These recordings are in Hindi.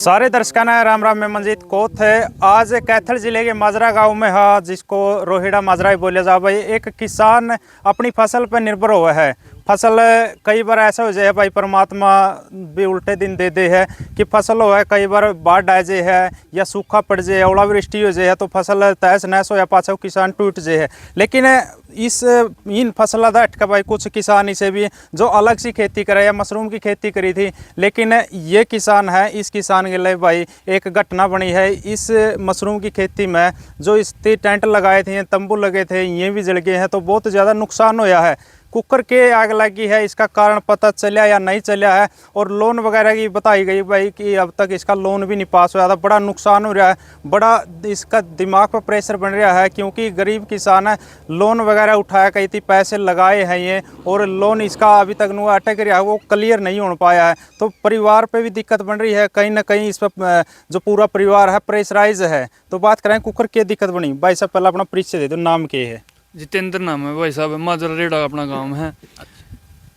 सारे दर्शकों ने राम राम। में मंजीत कोत है। आज कैथल जिले के माजरा गांव में है, जिसको रोहिड़ा माजरा ही बोले जा भाई। एक किसान अपनी फसल पर निर्भर हुआ है। फसल कई बार ऐसा हो जाए भाई, परमात्मा भी उल्टे दिन दे दे है कि फसल हो है, कई बार बाढ़ आ जाए है या सूखा पड़ जाए, ओलावृष्टि हो जाए तो फसल तहस नहस हो या पाछा किसान टूट जाए है। लेकिन इन फसल का हटका भाई कुछ किसान इसे भी जो अलग सी खेती करे या मशरूम की खेती करी थी, लेकिन ये किसान है, इस किसान के लिए भाई एक घटना बनी है। इस मशरूम की खेती में जो इस टेंट लगाए थे, तंबू लगे थे, ये भी जल गए हैं, तो बहुत ज़्यादा नुकसान होया है। कुकर के आग लगी है, इसका कारण पता चला या नहीं चला है। और लोन वगैरह की बताई गई भाई कि अब तक इसका लोन भी नहीं पास हुआ था। बड़ा नुकसान हो रहा है, बड़ा इसका दिमाग पर प्रेशर बन रहा है, क्योंकि गरीब किसान है, लोन वगैरह उठाया कई थी, पैसे लगाए हैं ये, और लोन इसका अभी तक नु अटक रहा है, वो क्लियर नहीं हो पाया है। तो परिवार पे भी दिक्कत बन रही है, कहीं ना कहीं इस पर जो पूरा परिवार है प्रेशराइज है। तो बात करें कुकर की दिक्कत बनी भाई साहब, पहले अपना परिचय दे दो, नाम क्या है? जितेंद्र नाम है भाई साहब, माजरा रेड़ा अपना गांव है।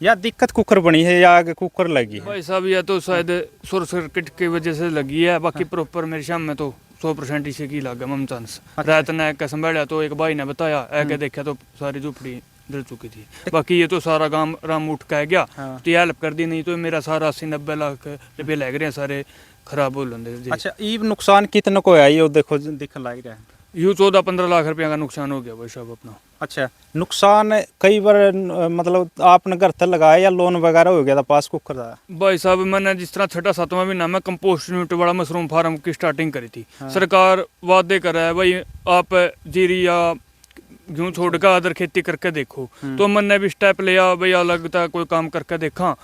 या दिक्कत कुकर बनी है या आगे कुकर लगी है? भाई साहब या तो शायद शॉर्ट सर्किट की वजह से लगी है, बाकी प्रॉपर मेरे शाम में तो 100% इसे की लगा मम चांस। रात ने एक संभाला तो एक भाई ने बताया, आके देखा तो सारी झोपड़ी जल चुकी थी। बाकी ये तो सारा गांव राम उठ के गया, तो ये हेल्प कर दी, नहीं तो मेरा सारा 80-90 लाख रुपये लग रहे हैं सारे खराब हो लेंगे। अच्छा, ये नुकसान कितने को है? ये देखो दिख लग रहा है, यूँ 14-15 लाख रुपया का नुकसान हो गया भाई साहब अपना। अच्छा, नुकसान कई बार मतलब आपने घर तक लगाया या लोन वगैरह हो गया था पास कुकर का? भाई साहब मैंने जिस तरह 6-7वां महीना में कंपोस्ट यूनिट वाला मशरूम फार्म की स्टार्टिंग करी थी। सरकार वादे कर रहा है भाई आप जीरी या गेहूँ छोड़ कर अदर खेती करके देखो, तो मैंने भी स्टेप लिया भाई, अलग था कोई काम करके देखा।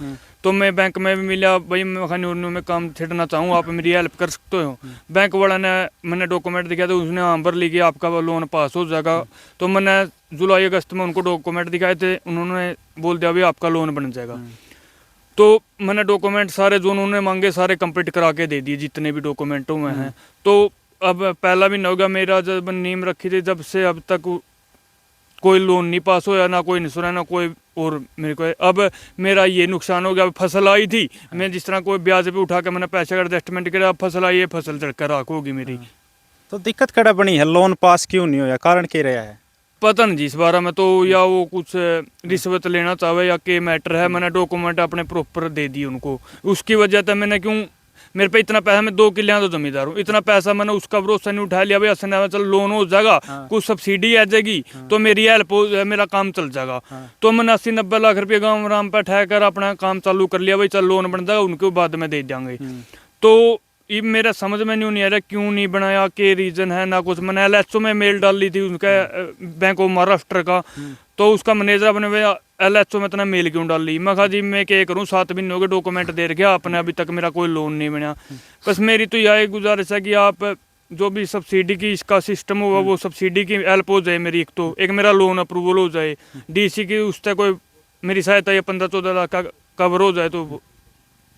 तो मैं बैंक में भी मिला भाई, मैं खानी में काम छेड़ना चाहूँ, आप मेरी हेल्प कर सकते हो। बैंक वाला ने मैंने डॉक्यूमेंट दिखाया तो उसने हाँ भर ली कि आपका लोन पास हो जाएगा। तो मैंने जुलाई अगस्त में उनको डॉक्यूमेंट दिखाए थे, उन्होंने बोल दिया भाई आपका लोन बन जाएगा। तो मैंने डॉक्यूमेंट सारे जो उन्होंने मांगे सारे कंप्लीट करा के दे दिए, जितने भी डॉक्यूमेंट हुए हैं। तो अब पहला भी न होगा मेरा, जब नीम रखी थी जब से अब तक कोई लोन नहीं पास होया, ना कोई इंश्योरेंस, ना कोई और मेरे को। अब मेरा ये नुकसान हो गया, फसल आई थी, मैं जिस तरह कोई ब्याज पे उठा के मैंने पैसे का एडजस्टमेंट किया, अब फसल आई है, फसल चढ़कर राख होगी मेरी। तो दिक्कत कड़ा बनी है, लोन पास क्यों नहीं होया, कारण क्या रहा है? पता नहीं जी इस बारे में, तो या वो कुछ रिश्वत लेना चाहे या के मैटर है। मैंने डॉक्यूमेंट अपने प्रॉपर दे दिए उनको, उसकी वजह से मैंने क्यों, मेरे पे इतना पैसा, मैं 2 किले तो जमींदार हूँ, इतना पैसा मैंने उसका भरोसा नहीं उठा लिया भाई असना चल लोन हो जाएगा, कुछ सब्सिडी आ जाएगी तो मेरी हेल्प हो, मेरा काम चल जाएगा। तो मैंने 80-90 लाख रुपये गाँव राम पे ठहर कर अपना काम चालू कर लिया भाई, चल लोन बन जाएगा, उनके बाद में दे देंगे। तो ये मेरा समझ में नहीं आ रहा क्यों नहीं बनाया, के रीज़न है ना कुछ। मैंने LHO में मेल डाल ली थी उनका, बैंक ऑफ महाराष्ट्र का, तो उसका मैनेजर बने हुए LHO में इतना मेल क्यों डाल ली। मैं कहा जी मैं क्या करूँ, 7 महीने हो गए डॉक्यूमेंट दे रखे आपने, अभी तक मेरा कोई लोन नहीं बना। बस मेरी तो यही गुजारिश है कि आप जो भी सब्सिडी की इसका सिस्टम होगा वो सब्सिडी की हेल्प हो जाए मेरी, एक मेरा लोन अप्रूवल हो जाए, DC की उससे कोई मेरी सहायता या 15-14 लाख का कवर हो जाए तो।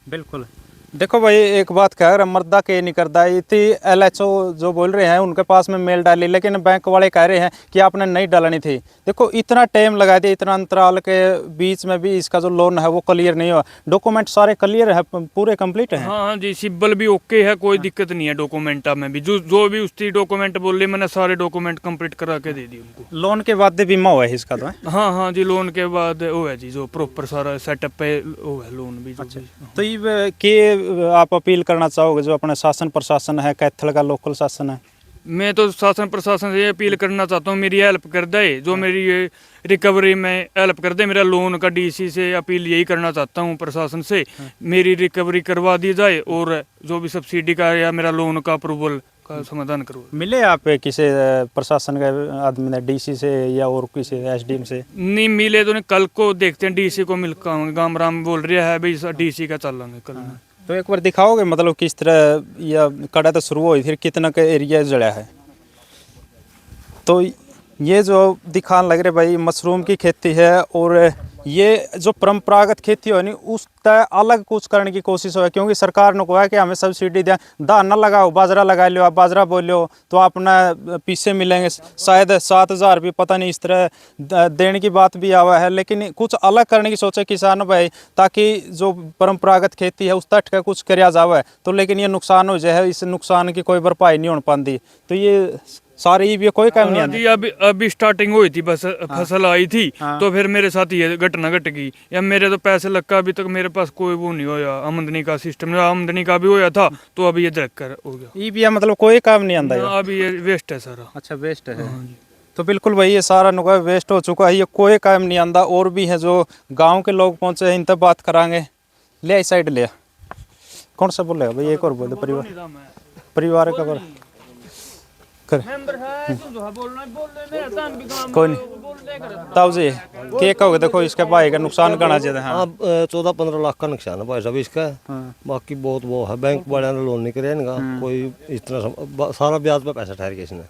बिल्कुल। देखो भाई एक बात कह रहा, मर्दा के नहीं करता, इतनी LHO जो बोल रहे हैं उनके पास में मेल डाली, लेकिन बैंक वाले कह रहे हैं कि आपने नहीं डालनी थी। देखो इतना टाइम लगा दिया, इतना अंतराल के बीच में भी इसका जो लोन है वो क्लियर नहीं हुआ। डॉक्यूमेंट सारे क्लियर है, पूरे कंप्लीट है? हाँ जी, सिब्बल भी ओके है, कोई दिक्कत नहीं है डॉक्यूमेंट में भी, जो भी उसकी डॉक्यूमेंट बोले मैंने सारे डॉक्यूमेंट कंप्लीट करा के दे दिए उनको। लोन के बाद बीमा हुआ है इसका? तो हाँ जी, लोन के बाद वो है जी, जो प्रॉपर सारा सेटअप पे वो है लोन भी। अच्छा, तो ये आप अपील करना चाहोगे जो अपना शासन प्रशासन है, कैथल का लोकल शासन है? मैं तो शासन प्रशासन से ये अपील करना चाहता हूँ मेरी हेल्प कर दे, जो मेरी ये रिकवरी में हेल्प कर दे। मेरा लोन का DC से अपील यही करना चाहता हूँ प्रशासन से, मेरी रिकवरी करवा दी जाए और जो भी सब्सिडी का या मेरा लोन का अप्रूवल का समाधान करो। मिले आप किसी प्रशासन के आदमी ने, DC से या और किसी SDM से? नहीं मिले तो नहीं, कल को देखते हैं, DC को मिलकर गाम राम बोल रहा है भाई DC का चल लेंगे कल। तो एक बार दिखाओगे मतलब किस तरह या कड़ा तो शुरू हुई फिर कितना का एरिया जड़ा है? तो ये जो दिखाने लग रहे भाई मशरूम की खेती है, और ये जो परंपरागत खेती हो नहीं उस तय अलग कुछ करने की कोशिश हो, क्योंकि सरकार ने कहा कि हमें सब्सिडी दें, धान न लगाओ बाजरा लगा लो, आप बाजरा बोलो तो अपना पैसे मिलेंगे शायद 7,000 भी, पता नहीं इस तरह देने की बात भी आवा है। लेकिन कुछ अलग करने की सोचे किसान भाई, ताकि जो परंपरागत खेती है उस तट का कुछ कराया जावे, तो लेकिन ये नुकसान हो जाए, इस नुकसान की कोई भरपाई नहीं हो पाती, तो ये सारी भी कोई काम नहीं आती। जी अभी स्टार्टिंग हुई थी, बस फसल आई थी तो फिर मेरे साथ ये घटना घट गई। या मेरे तो पैसे लगा, अभी तक मेरे पास कोई वो नहीं होया आमदनी का सिस्टम, आमदनी का भी होया था तो अभी ये झक कर हो गया। ये भी मतलब कोई काम नहीं आता ना, अभी ये वेस्ट है सारा। अच्छा वेस्ट है। तो बिल्कुल भाई ये सारा नुकसान वेस्ट हो चुका है, ये कोई काम नहीं आंदा। और भी है जो गांव के लोग पहुंचे हैं, इन तक बात करांगे। ले इस साइड ले, कौन सा बोलेगा भाई, एक और बोल दो। परिवार का कर कोई नहीं ताऊ जी क्या कहोगे? देखो इसके भाई का नुकसान करना चाहिए। हाँ 14-15 लाख का नुकसान है भाई साहब इसका। बाकी बहुत वो है, बैंक वाले ने लोन नहीं कराया इनका कोई, इतना सारा ब्याज पे पैसा ठहर गया इसने।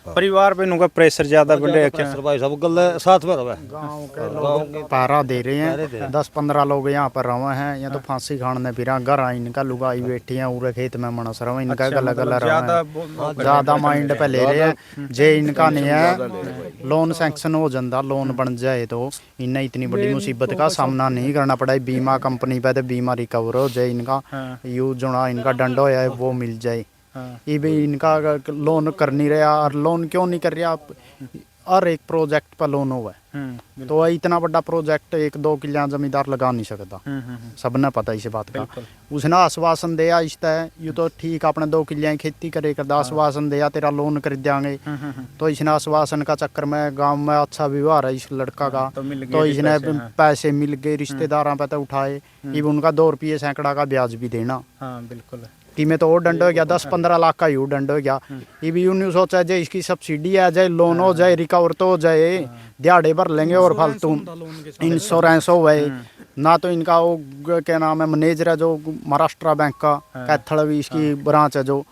परिवार पे इनका प्रेशर ज्यादा बढ़ रहा है भाई साहब, गल साथ में रहा है। गांव के लोग पहरा दे रहे हैं, 10-15 लोग यहाँ पर रहे हैं, यहाँ तो फांसी खाने फिर घर इनका लुगाई बैठी है पूरे खेत में मनस रहा, इनका गला गला रहा है, ज्यादा माइंड पे ले रहे हैं। जे इनका नहीं है लोन सैंक्शन हो जाता, लोन बन जाए तो इन्हें इतनी बड़ी मुसीबत का सामना नहीं करना पड़ा। बीमा कंपनी पे तो बीमा रिकवर हो जाए, इनका यूज जोड़ा इनका दंड होया है वो मिल जाए। ये भी इनका लोन कर नहीं रहा, और लोन क्यों नहीं कर रहा? हर एक प्रोजेक्ट पर लोन हुआ है, तो इतना बड़ा प्रोजेक्ट 1-2 किला जमींदार लगा नहीं सकता, सबने पता इस बात का। उसने आश्वासन दिया इस तय यू तो ठीक अपने 2 किलियाँ खेती करे कर, आश्वासन दिया तेरा लोन कर देंगे, तो इसने आश्वासन का चक्कर में गांव में अच्छा व्यवहार है इस लड़का का, तो इसने पैसे मिल गए, रिश्तेदारों पे तो उठाए, ये उनका 2 रुपये सैकड़ा का ब्याज भी देना। बिल्कुल कि में तो और दंड हो गया, 10-15 लाख का यू दंड हो गया। ये भी यूँ सोचा जाए इसकी सब्सिडी आ जाए, लोन हो जाए, रिकवर तो हो जाए, दिहाड़े भर लेंगे और फालतू इंश्योरेंस हो गए ना। तो इनका वो क्या नाम है मैनेजर है जो महाराष्ट्र बैंक का कैथल इसकी ब्रांच है जो,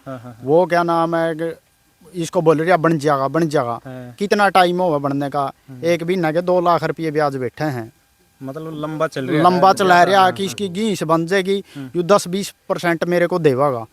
वो क्या नाम है इसको बोल रही है बन जाएगा बन जाएगा। कितना टाइम होगा बनने का? 1 महीना के 2 लाख रुपये ब्याज बैठे हैं, मतलब लंबा चल रहा है, लंबा चला रहा कि इसकी घीस बन जाएगी, यू 10-20% मेरे को देवागा,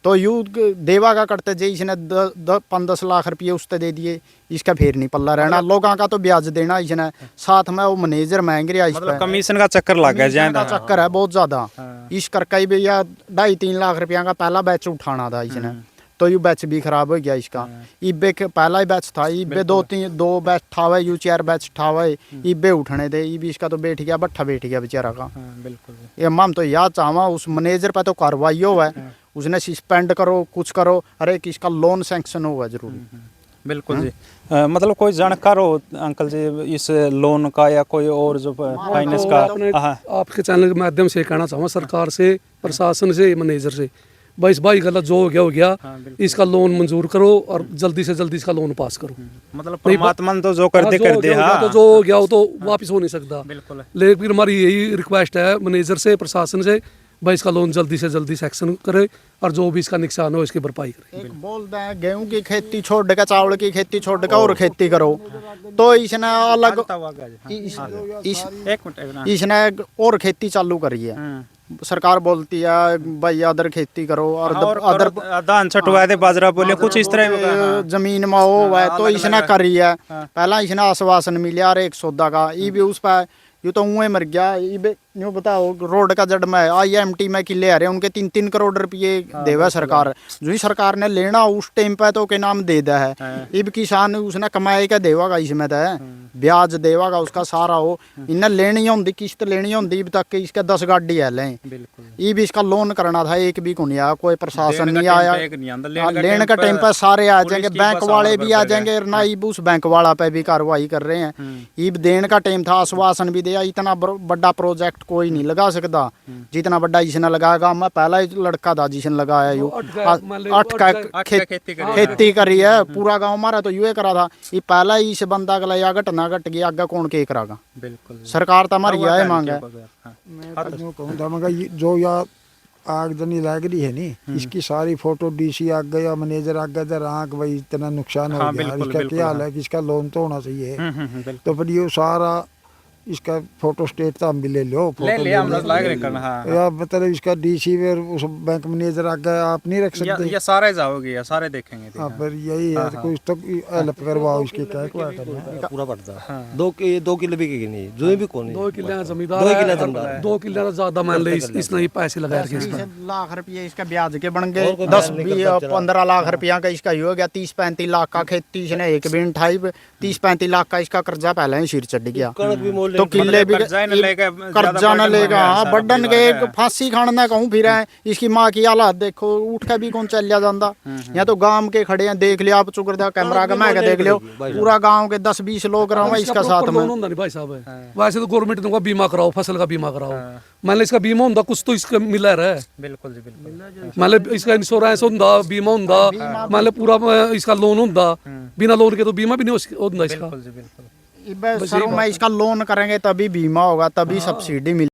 तो यू देवागा करते जे इसने 5-10 लाख रुपये उससे दे दिए, इसका फिर नहीं पल्ला रहना, लोगों का तो ब्याज देना इसने, साथ में वो मैनेजर महंग रहा, मतलब कमीशन का चक्कर लग गया, का चक्कर है बहुत ज्यादा। इस करके भैया 2.5-3 लाख रुपया का पहला बैच उठाना था इसने, तो यू बैच भी खराब हो गया इसका। इब्बे पहला ही बैच था, इब्बे 2 बैच था हुआ, यू 4 बैच था हुआ, इब्बे उठने दे, इब्बे इसका तो बैठ गया, बट्ठा बैठ गया बेचारा का। बिल्कुल ये हम तो याद चाहवा उस मैनेजर पे तो कार्रवाई हो है, उसने सस्पेंड करो कुछ करो, अरे किसका लोन सैंक्शन हुआ जरूरी। बिल्कुल जी। मतलब कोई जानकार हो अंकल जी इस लोन का या कोई और जो फाइनेंस का? आपके चैनल के माध्यम से कहना चाहूँगा सरकार से, प्रशासन से, मैनेजर से, भाई गलत जो हो गया इसका लोन मंजूर करो और जल्दी से जल्दी इसका लोन पास करो। मतलब परमात्मा तो जो कर दे कर दे, हाँ तो जो हो गया वो तो वापस हो नहीं सकता। बिल्कुल। लेकिन हमारी यही रिक्वेस्ट है मैनेजर से, प्रशासन से, भाई इसका लोन जल्दी से जल्दी सेक्शन करे और जो भी इसका नुकसान हो इसकी भरपाई करे। एक बोलते हैं गेहूं की खेती छोड़ के, चावल की खेती छोड़ के और खेती करो, तो इसने अलग इसने और खेती चालू करी है। सरकार बोलती है भाई अदर खेती करो और अदर धान छटवा दे, बाजरा बोले कुछ इस तरह जमीन में हो है, तो इसने करी है। पहला इसने आश्वासन मिला 1 सौदा का, ये भी उस पर यू तो मुँह मर गया। ये यूँ बताओ रोड का जड़ में IMT में किले आ रहे हैं उनके 3-3 करोड़ रुपये देवा सरकार, जो ही सरकार ने लेना उस टाइम पे तो के नाम दे दिया है। इब किसान उसने कमाए का देवागा, इसमें तो ब्याज देवागा उसका सारा हो, इन्हें लेनी होंगी किस्त लेनी होंगी अब तक इसका 10 गाड़ी है लें। ये भी इसका लोन करना था, एक भी को नहीं आया, कोई प्रशासन नहीं आया। लेने का टाइम पे सारे आ जाएंगे, बैंक वाले भी आ जाएंगे, ना ही उस बैंक वाला पे भी कार्रवाई कर रहे हैं। ईब देने का टाइम था, आश्वासन भी दिया, इतना बड़ा प्रोजेक्ट कोई नहीं लगा सकता जितना बड़ा इसने लगाएगा। मैं पहला ही लड़का था जिसने लगाया यू 8 का खेती करी है, पूरा गांव हमारा तो यूँ करा था। ये पहला ही इस बंदा का लया घटना घट गया, आगे कौन के करागा? बिल्कुल सरकार तो हमारी यह मांग है। मैं कहूँगा मगर जो या आगजनी लग रही है नी, इसकी सारी फोटो DC आ गया, मैनेजर आ गया, राख भाई इतना नुकसान हो गया, इसका क्या हाल है कि इसका लोन तो होना चाहिए। तो फिर ये सारा इसका फोटो स्टेट तो हम भी ले लो ले फोटो लिया हम लोग लाग रहे हाँ या मतलब इसका डीसी उस बैंक मैनेजर आ गया आप नहीं रख सकते ये सारे जाओगे या सारे देखेंगे हाँ पर यही है तो कुछ तो हेल्प करवाओ इसकी क्या करना पूरा पड़ता 2 किलो भी की नहीं जो भी कौन 2 किले जमींदार 2 किले है, जमींदार 2 किले ज्यादा मान ले इसने ये पैसे लगा रखे इसमें 20 लाख रुपये इसका ब्याज के बन गए 10-15 लाख रुपया का इसका ही हो गया 30-35 लाख का खेती इसने एक भी नहीं उठाई 30-35 लाख का इसका कर्जा पहले ही सिर चढ़ गया कणक भी मोल तो किले भी कर्जा ही न लेके कर्जा न लेगा हाँ बड्डन के एक फांसी खाने कहूँ फिर है इसकी माँ की हालात देखो उठ के भी कौन चल जाता यहाँ तो गांव के खड़े हैं देख लिया आप चुकर दिया कैमरा का मैं देख लियो पूरा गांव के 10-20 लोग रहो इसका साथ में नहीं भाई साहब वैसे तो गवर्नमेंट ने बीमा कराओ फसल का बीमा कराओ मान लो इसका बीमा होता कुछ तो इसका मिला रहा है बिल्कुल जी बिल्कुल मान लो इसका इंश्योरेंस होता बीमा होता मान लो पूरा इसका लोन होता बिना लोन के तो बीमा भी नहीं होता इसका बिल्कुल जी बिल्कुल शुरू में इसका लोन करेंगे तभी बीमा होगा तभी सब्सिडी मिल